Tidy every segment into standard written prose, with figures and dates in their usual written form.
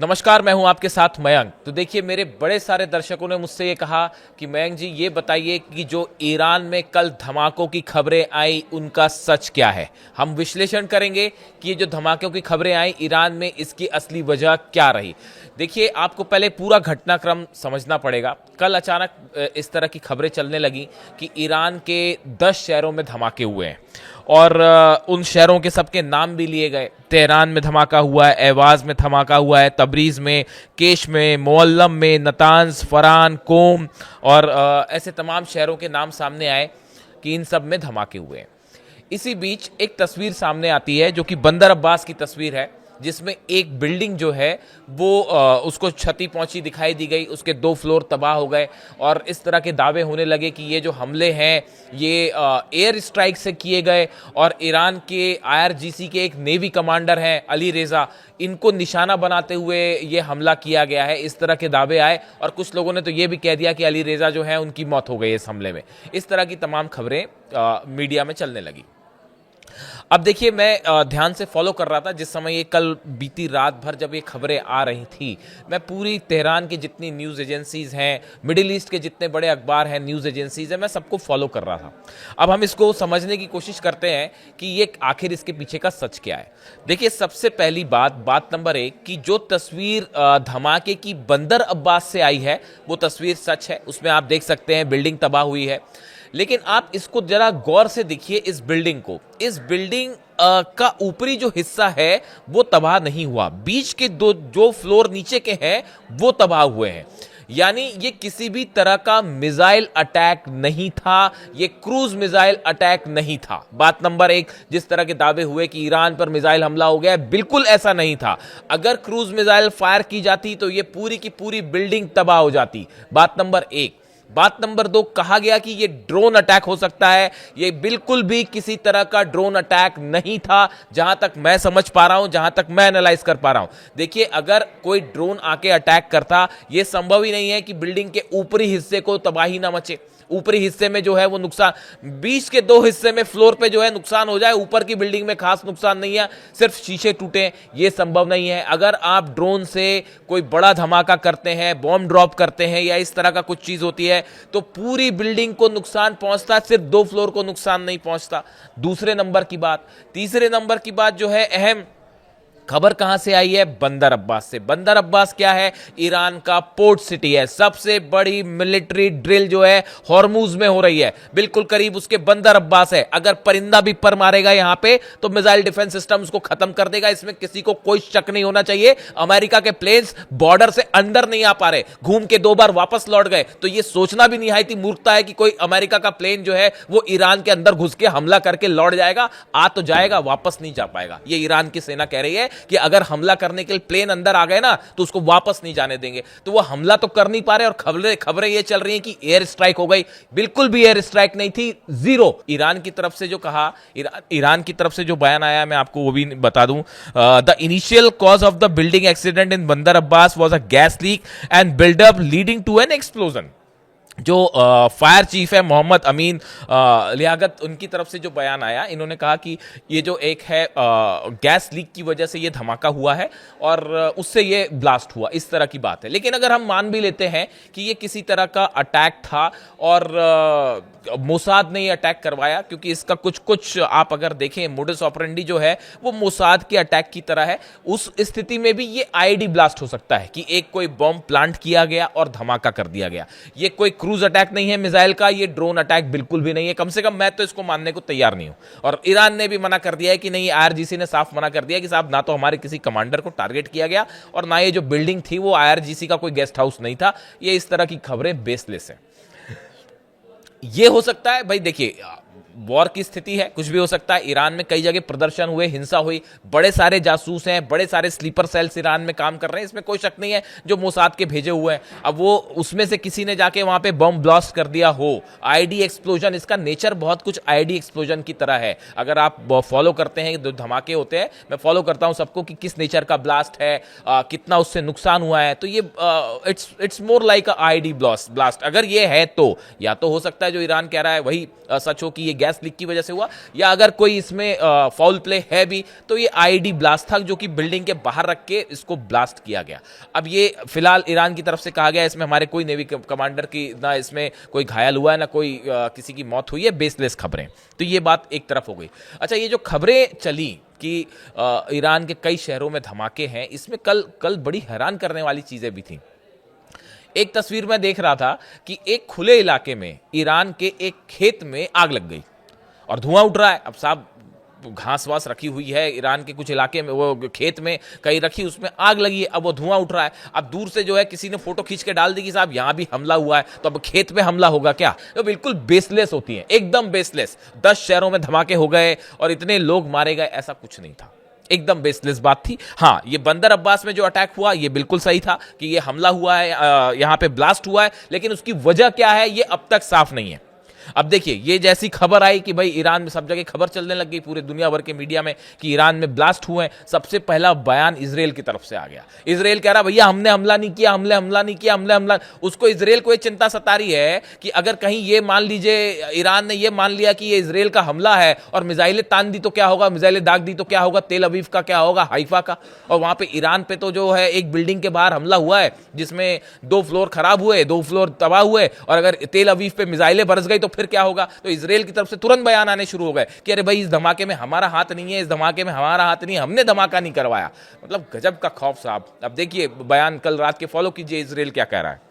नमस्कार, मैं हूं आपके साथ मयंक। तो देखिए, मेरे बड़े सारे दर्शकों ने मुझसे ये कहा कि मयंक जी ये बताइए कि जो ईरान में कल धमाकों की खबरें आई उनका सच क्या है। हम विश्लेषण करेंगे कि ये जो धमाकों की खबरें आई ईरान में, इसकी असली वजह क्या रही। देखिए, आपको पहले पूरा घटनाक्रम समझना पड़ेगा। कल अचानक इस तरह की खबरें चलने लगी कि ईरान के 10 शहरों में धमाके हुए हैं और उन शहरों के सबके नाम भी लिए गए। तेहरान में धमाका हुआ है, एवाज में धमाका हुआ है, तबरीज में, केश में, मोअल्लम में, नतांज, फरान, कोम और ऐसे तमाम शहरों के नाम सामने आए कि इन सब में धमाके हुए हैं। इसी बीच एक तस्वीर सामने आती है जो कि बंदर अब्बास की तस्वीर है, जिसमें एक बिल्डिंग जो है वो उसको क्षति पहुंची दिखाई दी गई, उसके 2 फ्लोर तबाह हो गए और इस तरह के दावे होने लगे कि ये जो हमले हैं ये एयर स्ट्राइक से किए गए और ईरान के आईआरजीसी के एक नेवी कमांडर हैं अली रेजा, इनको निशाना बनाते हुए ये हमला किया गया है। इस तरह के दावे आए और कुछ लोगों ने तो ये भी कह दिया कि अली रेजा जो है उनकी मौत हो गई इस हमले में। इस तरह की तमाम खबरें मीडिया में चलने लगी। अब देखिए, मैं ध्यान से फॉलो कर रहा था जिस समय ये कल बीती रात भर जब ये खबरें आ रही थी। मैं पूरी तेहरान की जितनी न्यूज़ एजेंसीज़ हैं, मिडिल ईस्ट के जितने बड़े अखबार हैं, न्यूज़ एजेंसीज़ हैं, मैं सबको फॉलो कर रहा था। अब हम इसको समझने की कोशिश करते हैं कि ये आखिर इसके पीछे का सच क्या है। देखिए, सबसे पहली बात नंबर 1 कि जो तस्वीर धमाके की बंदर अब्बास से आई है वो तस्वीर सच है। उसमें आप देख सकते हैं बिल्डिंग तबाह हुई है, लेकिन आप इसको जरा गौर से देखिए। इस बिल्डिंग को, इस बिल्डिंग का ऊपरी जो हिस्सा है वो तबाह नहीं हुआ, बीच के जो फ्लोर नीचे के हैं वो तबाह हुए हैं। यानी ये किसी भी तरह का मिसाइल अटैक नहीं था, ये क्रूज मिसाइल अटैक नहीं था। बात नंबर 1, जिस तरह के दावे हुए कि ईरान पर मिसाइल हमला हो गया, बिल्कुल ऐसा नहीं था। अगर क्रूज मिसाइल फायर की जाती तो ये पूरी की पूरी बिल्डिंग तबाह हो जाती। बात नंबर 1। बात नंबर 2, कहा गया कि ये ड्रोन अटैक हो सकता है। ये बिल्कुल भी किसी तरह का ड्रोन अटैक नहीं था, जहां तक मैं समझ पा रहा हूं, जहां तक मैं एनालाइज कर पा रहा हूं। देखिए, अगर कोई ड्रोन आके अटैक करता, यह संभव ही नहीं है कि बिल्डिंग के ऊपरी हिस्से को तबाही ना मचे। ऊपरी हिस्से में जो है वो नुकसान, बीच के 2 हिस्से में फ्लोर पे जो है नुकसान हो जाए, ऊपर की बिल्डिंग में खास नुकसान नहीं है, सिर्फ शीशे टूटे, ये संभव नहीं है। अगर आप ड्रोन से कोई बड़ा धमाका करते हैं, बॉम्ब ड्रॉप करते हैं या इस तरह का कुछ चीज होती है तो पूरी बिल्डिंग को नुकसान पहुंचता, सिर्फ 2 फ्लोर को नुकसान नहीं पहुंचता। दूसरे नंबर की बात। तीसरे नंबर की बात जो है अहम खबर कहां से आई है? बंदर अब्बास से। बंदर अब्बास क्या है? ईरान का पोर्ट सिटी है। सबसे बड़ी मिलिट्री ड्रिल जो है हॉर्मूज में हो रही है, बिल्कुल करीब उसके बंदर अब्बास है। अगर परिंदा भी पर मारेगा यहां पे तो मिसाइल डिफेंस सिस्टम उसको खत्म कर देगा, इसमें किसी को कोई शक नहीं होना चाहिए। अमेरिका के प्लेन्स बॉर्डर से अंदर नहीं आ पा रहे, घूम के 2 बार वापस लौट गए। तो यह सोचना भी निहायती मूर्खता है कि कोई अमेरिका का प्लेन जो है वो ईरान के अंदर घुस के हमला करके लौट जाएगा। आ तो जाएगा, वापस नहीं जा पाएगा। यह ईरान की सेना कह रही है कि अगर हमला करने के लिए प्लेन अंदर आ गए ना तो उसको वापस नहीं जाने देंगे। तो वो हमला तो कर नहीं पा रहे और खबरें ये चल रही हैं कि एयर स्ट्राइक हो गई। बिल्कुल भी एयर स्ट्राइक नहीं थी, जीरो। ईरान की तरफ से जो कहा, ईरान की तरफ से जो बयान आया, मैं आपको वो भी बता दूं। The initial cause of the building accident in Bandar Abbas was a gas leak and buildup leading to an explosion. जो फायर चीफ है मोहम्मद अमीन लियाकत, उनकी तरफ से जो बयान आया, इन्होंने कहा कि ये जो एक है गैस लीक की वजह से ये धमाका हुआ है और उससे ये ब्लास्ट हुआ, इस तरह की बात है। लेकिन अगर हम मान भी लेते हैं कि ये किसी तरह का अटैक था और मोसाद ने ये अटैक करवाया, क्योंकि इसका कुछ आप अगर देखें मोडस ऑपरेंडी जो है वो मोसाद के अटैक की तरह है, उस स्थिति में भी ये आईडी ब्लास्ट हो सकता है कि एक कोई बॉम्ब प्लांट किया गया और धमाका कर दिया गया। ये कोई क्रूज अटैक नहीं है मिसाइल का, ये ड्रोन अटैक बिल्कुल भी नहीं है। कम से कम मैं तो इसको मानने को तैयार नहीं हूं। और ईरान ने भी मना कर दिया है कि नहीं, आईआरजीसी ने साफ मना कर दिया कि साहब ना तो हमारे किसी कमांडर को टारगेट किया गया और ना ये जो बिल्डिंग थी वो आईआरजीसी का कोई गेस्ट हाउस नहीं था। ये इस तरह की खबरें बेसलेस हैं। ये हो सकता है भाई, देखिए वॉर की स्थिति है, कुछ भी हो सकता है। ईरान में कई जगह प्रदर्शन हुए, हिंसा हुई, बड़े सारे जासूस हैं, बड़े सारे स्लीपर सेल्स ईरान में काम कर रहे हैं, इसमें कोई शक नहीं है, जो मोसाद के भेजे हुए हैं। अब वो उसमें से किसी ने जाके वहां पे बम ब्लास्ट कर दिया हो, आईडी एक्सप्लोजन, इसका नेचर बहुत कुछ आईडी एक्सप्लोजन की तरह है। अगर आप फॉलो करते हैं जो धमाके होते हैं, मैं फॉलो करता हूं सबको कि किस नेचर का ब्लास्ट है, कितना उससे नुकसान हुआ है, तो ये it's more like ID blast. अगर ये है तो या तो हो सकता है जो ईरान कह रहा है वही सच हो कि ये गैस गैस लीक की वजह से हुआ, या अगर कोई इसमें फाउल प्ले है भी तो ये आईईडी ब्लास्ट था जो कि बिल्डिंग के बाहर रख के इसको ब्लास्ट किया गया। अब ये फिलहाल ईरान की तरफ से कहा गया इसमें हमारे कोई नेवी कमांडर की ना इसमें कोई घायल हुआ है ना कोई किसी की मौत हुई है, बेसलेस खबरें। तो ये बात एक तरफ हो गई। अच्छा, ये जो खबरें चली कि ईरान के कई शहरों में धमाके हैं, इसमें कल बड़ी हैरान करने वाली चीजें भी थी। एक तस्वीर में देख रहा था कि एक खुले इलाके में ईरान के एक खेत में आग लग गई और धुआं उठ रहा है। अब साहब घास वास रखी हुई है ईरान के कुछ इलाके में, वो खेत में कहीं रखी, उसमें आग लगी है, अब वो धुआं उठ रहा है। अब दूर से जो है किसी ने फोटो खींच के डाल दी कि साहब यहां भी हमला हुआ है, तो अब खेत में हमला होगा क्या? तो बिल्कुल बेसलेस होती है, एकदम बेसलेस। 10 शहरों में धमाके हो गए और इतने लोग मारे गए, ऐसा कुछ नहीं था, एकदम बेसलेस बात थी। हाँ, ये बंदर अब्बास में जो अटैक हुआ ये बिल्कुल सही था कि ये हमला हुआ है, यहां पे ब्लास्ट हुआ है, लेकिन उसकी वजह क्या है ये अब तक साफ नहीं है। अब देखिए, ये जैसी खबर आई कि भाई ईरान में सब जगह खबर चलने लग गई पूरे दुनिया भर के मीडिया में कि ईरान में ब्लास्ट हुए हैं, सबसे पहला बयान इजराइल की तरफ से आ गया। इजराइल कह रहा भैया हमने हमला नहीं किया, हमला नहीं किया। उसको इजराइल को ये चिंता सता रही है कि अगर कहीं ये मान लीजिए ईरान ने ये मान लिया कि ये इजराइल का हमला है और मिसाइलें तान दी तो क्या होगा, मिसाइलें दाग दी तो क्या होगा, तेल अवीव का क्या होगा, हाइफा का। और वहां पे ईरान पे तो जो है एक बिल्डिंग के बाहर हमला हुआ है जिसमें 2 फ्लोर खराब हुए, 2 फ्लोर तबाह हुए, और अगर तेल अवीव पे मिसाइलें बरस गई तो फिर क्या होगा? तो इजराइल की तरफ से तुरंत बयान आने शुरू हो गए कि अरे भाई इस धमाके में हमारा हाथ नहीं है, इस धमाके में हमारा हाथ नहीं है, हमने धमाका नहीं करवाया। मतलब गजब का खौफ साहब। अब देखिए बयान कल रात के फॉलो कीजिए इजराइल क्या कह रहा है।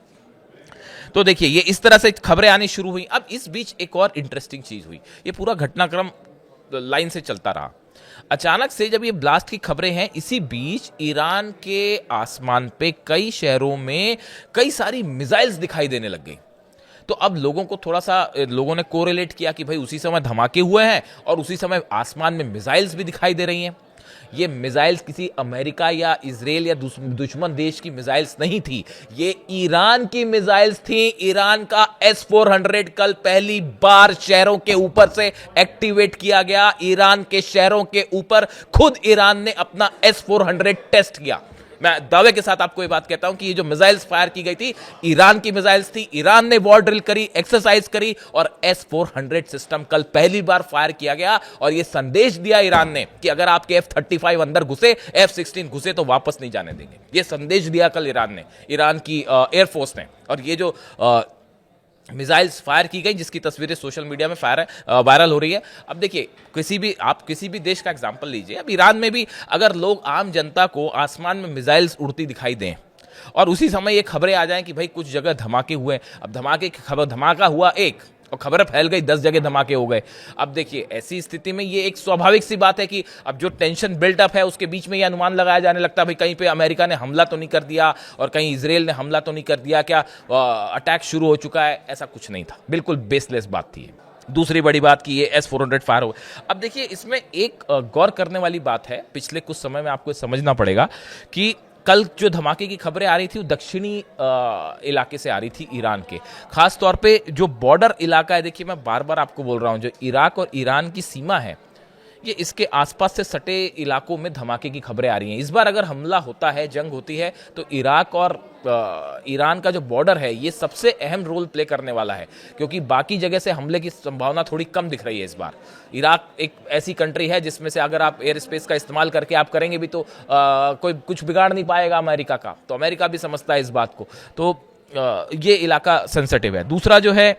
तो देखिए ये इस तरह से खबरें आनी शुरू हुई। अब इस बीच एक और इंटरेस्टिंग चीज हुई, ये पूरा घटनाक्रम लाइन से चलता रहा। अचानक से जब ये ब्लास्ट की खबरें हैं, इसी बीच ईरान के आसमान पे कई शहरों में कई सारी मिसाइल्स दिखाई देने लग गई। तो अब लोगों को थोड़ा सा लोगों ने कोरिलेट किया कि भाई उसी समय धमाके हुए हैं और उसी समय आसमान में मिसाइल्स भी दिखाई दे रही हैं। ये मिसाइल्स किसी अमेरिका या इजराइल या दुश्मन देश की मिसाइल्स नहीं थी, ये ईरान की मिसाइल्स थी। ईरान का S-400 कल पहली बार शहरों के ऊपर से एक्टिवेट किया गया। ईरान के शहरों के ऊपर खुद ईरान ने अपना S-400 टेस्ट किया। मैं दावे के साथ आपको ये बात कहता हूं कि ये जो मिसाइल्स फायर की गई थी ईरान की मिसाइल्स थी। ईरान ने वॉर ड्रिल करी, एक्सरसाइज करी और S-400 सिस्टम कल पहली बार फायर किया गया। और ये संदेश दिया ईरान ने कि अगर आपके F-35 अंदर घुसे, F-16 घुसे तो वापस नहीं जाने देंगे। ये संदेश दिया कल ईरान ने, ईरान की एयरफोर्स ने। और ये जो मिसाइल्स फायर की गई जिसकी तस्वीरें सोशल मीडिया में वायरल हो रही है। अब देखिए आप किसी भी देश का एग्जांपल लीजिए, अब ईरान में भी अगर लोग आम जनता को आसमान में मिसाइल्स उड़ती दिखाई दें और उसी समय ये खबरें आ जाएं कि भाई कुछ जगह धमाके हुए, अब धमाके की खबर, धमाका हुआ एक और खबर फैल गई 10 जगह धमाके हो गए। अब देखिए ऐसी स्थिति में ये एक स्वाभाविक सी बात है कि अब जो टेंशन बिल्टअप है उसके बीच में ये अनुमान लगाया जाने लगता है भाई कहीं पे अमेरिका ने हमला तो नहीं कर दिया और कहीं इजराइल ने हमला तो नहीं कर दिया, क्या अटैक शुरू हो चुका है? ऐसा कुछ नहीं था, बिल्कुल बेसलेस बात थी। दूसरी बड़ी बात कि ये S-400 फायर हो। अब देखिए इसमें एक गौर करने वाली बात है, पिछले कुछ समय में आपको समझना पड़ेगा कि कल जो धमाके की खबरें आ रही थी वो दक्षिणी इलाके से आ रही थी ईरान के, खास तौर पे जो बॉर्डर इलाका है। देखिए मैं बार बार आपको बोल रहा हूं, जो इराक और ईरान की सीमा है ये इसके आसपास से सटे इलाकों में धमाके की खबरें आ रही हैं। इस बार अगर हमला होता है, जंग होती है, तो इराक और ईरान का जो बॉर्डर है ये सबसे अहम रोल प्ले करने वाला है, क्योंकि बाकी जगह से हमले की संभावना थोड़ी कम दिख रही है इस बार। इराक एक ऐसी कंट्री है जिसमें से अगर आप एयर स्पेस का इस्तेमाल करके आप करेंगे भी तो कोई कुछ बिगाड़ नहीं पाएगा अमेरिका का, तो अमेरिका भी समझता है इस बात को। तो ये इलाका सेंसिटिव है। दूसरा जो है,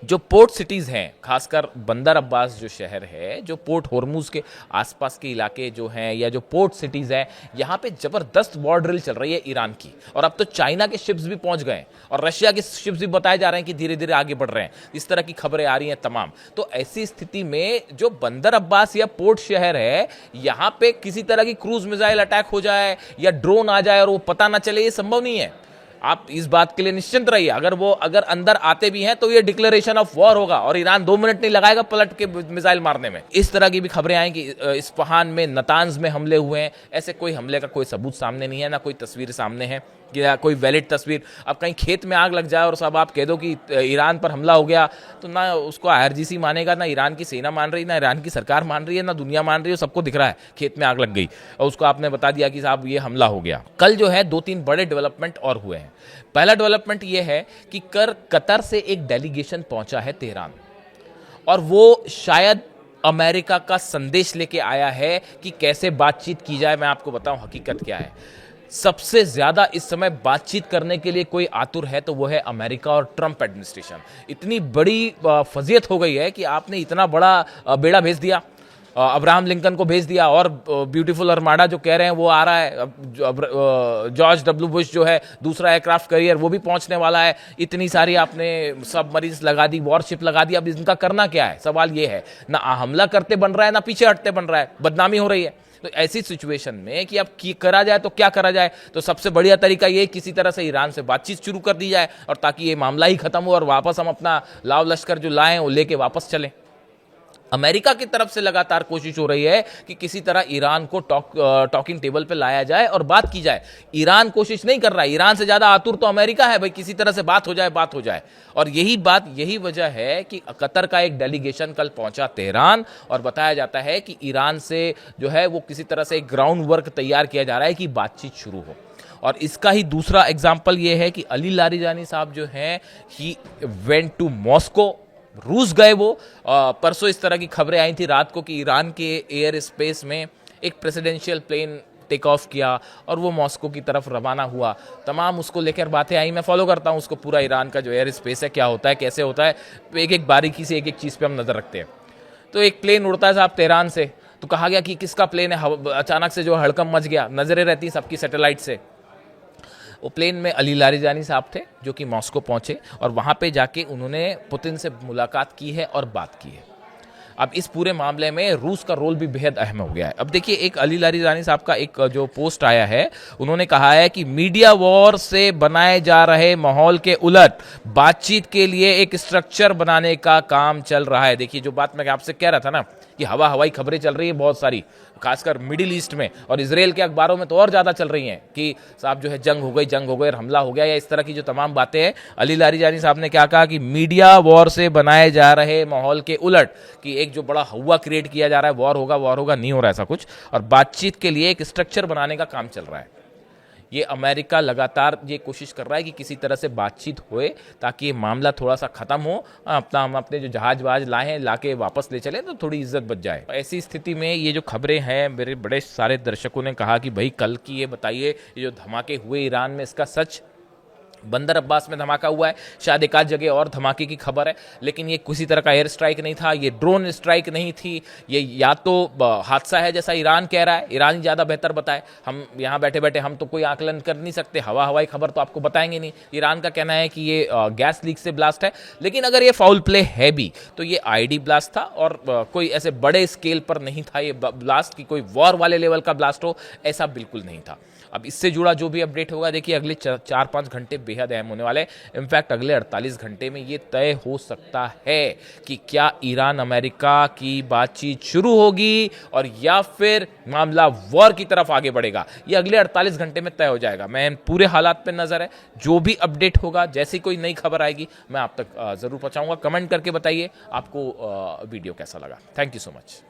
जो पोर्ट सिटीज़ हैं, खासकर बंदर अब्बास जो शहर है, जो पोर्ट होर्मुज के आसपास के इलाके जो हैं या जो पोर्ट सिटीज़ हैं, यहाँ पे ज़बरदस्त वॉर ड्रिल चल रही है ईरान की। और अब तो चाइना के शिप्स भी पहुँच गए और रशिया के शिप्स भी बताए जा रहे हैं कि धीरे धीरे आगे बढ़ रहे हैं। इस तरह की खबरें आ रही हैं तमाम। तो ऐसी स्थिति में जो बंदर अब्बास या पोर्ट शहर है, यहाँ पे किसी तरह की क्रूज मिसाइल अटैक हो जाए या ड्रोन आ जाए और वो पता ना चले, ये संभव नहीं है। आप इस बात के लिए निश्चिंत रहिए, अगर अंदर आते भी हैं तो ये डिक्लेरेशन ऑफ वॉर होगा और ईरान 2 मिनट नहीं लगाएगा पलट के मिसाइल मारने में। इस तरह की भी खबरें आई कि इस्फहान में, नतांज में हमले हुए हैं। ऐसे कोई हमले का कोई सबूत सामने नहीं है, ना कोई तस्वीर सामने है या कोई वैलिड तस्वीर। अब कहीं खेत में आग लग जाए और सब आप कह दो कि ईरान पर हमला हो गया, तो ना उसको IRGC मानेगा, ना ईरान की सेना मान रही, ना ईरान की सरकार मान रही है, ना दुनिया मान रही है। सबको दिख रहा है खेत में आग लग गई और उसको आपने बता दिया कि साहब ये हमला हो गया। कल जो है 2-3 बड़े डेवलपमेंट और हुए हैं। पहला डेवलपमेंट ये है कि कतर से एक डेलीगेशन पहुंचा है तेहरान और वो शायद अमेरिका का संदेश लेके आया है कि कैसे बातचीत की जाए। मैं आपको बताऊं हकीकत क्या है। सबसे ज्यादा इस समय बातचीत करने के लिए कोई आतुर है तो वो है अमेरिका और ट्रंप एडमिनिस्ट्रेशन। इतनी बड़ी फजीयत हो गई है कि आपने इतना बड़ा बेड़ा भेज दिया, अब्राहम लिंकन को भेज दिया, और ब्यूटीफुल अरमाडा जो कह रहे हैं वो आ रहा है। जॉर्ज डब्ल्यू बुश जो है दूसरा एयरक्राफ्ट कैरियर वो भी पहुंचने वाला है। इतनी सारी आपने सबमरीन्स लगा दी, वॉरशिप लगा दी। अब इनका करना क्या है, सवाल ये है। ना हमला करते बन रहा है, ना पीछे हटते बन रहा है, बदनामी हो रही है। तो ऐसी सिचुएशन में कि अब करा जाए तो क्या करा जाए, तो सबसे बढ़िया तरीका ये किसी तरह से ईरान से बातचीत शुरू कर दी जाए, और ताकि ये मामला ही खत्म हो और वापस हम अपना लाव लश्कर जो लाएं वो लेके वापस चलें। अमेरिका की तरफ से लगातार कोशिश हो रही है कि किसी तरह ईरान को टॉकिंग टेबल पे लाया जाए और बात की जाए। ईरान कोशिश नहीं कर रहा है, ईरान से ज्यादा आतुर तो अमेरिका है, भाई किसी तरह से बात हो जाए, बात हो जाए। और यही वजह है कि कतर का एक डेलीगेशन कल पहुंचा तेहरान, और बताया जाता है कि ईरान से जो है वो किसी तरह से एक ग्राउंड वर्क तैयार किया जा रहा है कि बातचीत शुरू हो। और इसका ही दूसरा एग्जाम्पल ये है कि अली लारिजानी साहब जो हैं, ही वेंट टू मॉस्को, रूस गए वो। परसों इस तरह की खबरें आई थी रात को कि ईरान के एयर स्पेस में एक प्रेसिडेंशियल प्लेन टेक ऑफ किया और वो मॉस्को की तरफ रवाना हुआ। तमाम उसको लेकर बातें आई। मैं फॉलो करता हूँ उसको, पूरा ईरान का जो एयर स्पेस है क्या होता है, कैसे होता है, एक एक बारीकी से एक एक चीज़ पे हम नज़र रखते हैं। तो एक प्लेन उड़ता है साहब तेहरान से, तो कहा गया कि किसका प्लेन है। अचानक से जो हड़कंप मच गया, नज़रें रहती सबकी सैटेलाइट से। वो प्लेन में अली लारिजानी साहब थे जो कि मॉस्को पहुंचे, और वहां पे जाके उन्होंने पुतिन से मुलाकात की है और बात की है। अब इस पूरे मामले में रूस का रोल भी बेहद अहम हो गया है। अब देखिए, एक अली लारिजानी साहब का एक जो पोस्ट आया है, उन्होंने कहा है कि मीडिया वॉर से बनाए जा रहे माहौल के उलट बातचीत के लिए एक स्ट्रक्चर बनाने का काम चल रहा है। देखिए, जो बात मैं आपसे कह रहा था ना कि हवाई खबरें चल रही है बहुत सारी, खासकर मिडिल ईस्ट में, और इसराइल के अखबारों में तो और ज़्यादा चल रही हैं कि साहब जो है जंग हो गई और हमला हो गया, या इस तरह की जो तमाम बातें हैं। अली लारिजानी साहब ने क्या कहा कि मीडिया वॉर से बनाए जा रहे माहौल के उलट, कि एक जो बड़ा हवा क्रिएट किया जा रहा है, वॉर होगा, नहीं हो रहा ऐसा कुछ, और बातचीत के लिए एक स्ट्रक्चर बनाने का काम चल रहा है। ये अमेरिका लगातार ये कोशिश कर रहा है कि किसी तरह से बातचीत होए ताकि ये मामला थोड़ा सा खत्म हो, हम अपने जो जहाज वहाज लाए हैं लाके वापस ले चले तो थोड़ी इज्जत बच जाए। ऐसी स्थिति में ये जो खबरें हैं, मेरे बड़े सारे दर्शकों ने कहा कि भाई कल की ये बताइए, ये जो धमाके हुए ईरान में, इसका सच। बंदर अब्बास में धमाका हुआ है, शायद एक आध जगह और धमाके की खबर है, लेकिन ये किसी तरह का एयर स्ट्राइक नहीं था, ये ड्रोन स्ट्राइक नहीं थी। ये या तो हादसा है जैसा ईरान कह रहा है, ईरान ही ज़्यादा बेहतर बताए। हम यहाँ बैठे बैठे हम तो कोई आकलन कर नहीं सकते, हवाई खबर तो आपको बताएंगे नहीं। ईरान का कहना है कि ये गैस लीक से ब्लास्ट है, लेकिन अगर ये फाउल प्ले है भी तो ये आईडी ब्लास्ट था, और कोई ऐसे बड़े स्केल पर नहीं था ये ब्लास्ट, कि कोई वॉर वाले लेवल का ब्लास्ट हो, ऐसा बिल्कुल नहीं था। अब इससे जुड़ा जो भी अपडेट होगा, देखिए अगले 4-5 घंटे बेहद अहम होने वाले। इनफैक्ट अगले 48 घंटे में ये तय हो सकता है कि क्या ईरान अमेरिका की बातचीत शुरू होगी और या फिर मामला वॉर की तरफ आगे बढ़ेगा। ये अगले 48 घंटे में तय हो जाएगा। मैं पूरे हालात पे नजर है, जो भी अपडेट होगा, जैसी कोई नई खबर आएगी मैं आप तक जरूर पहुंचाऊंगा। कमेंट करके बताइए आपको वीडियो कैसा लगा। Thank you so much.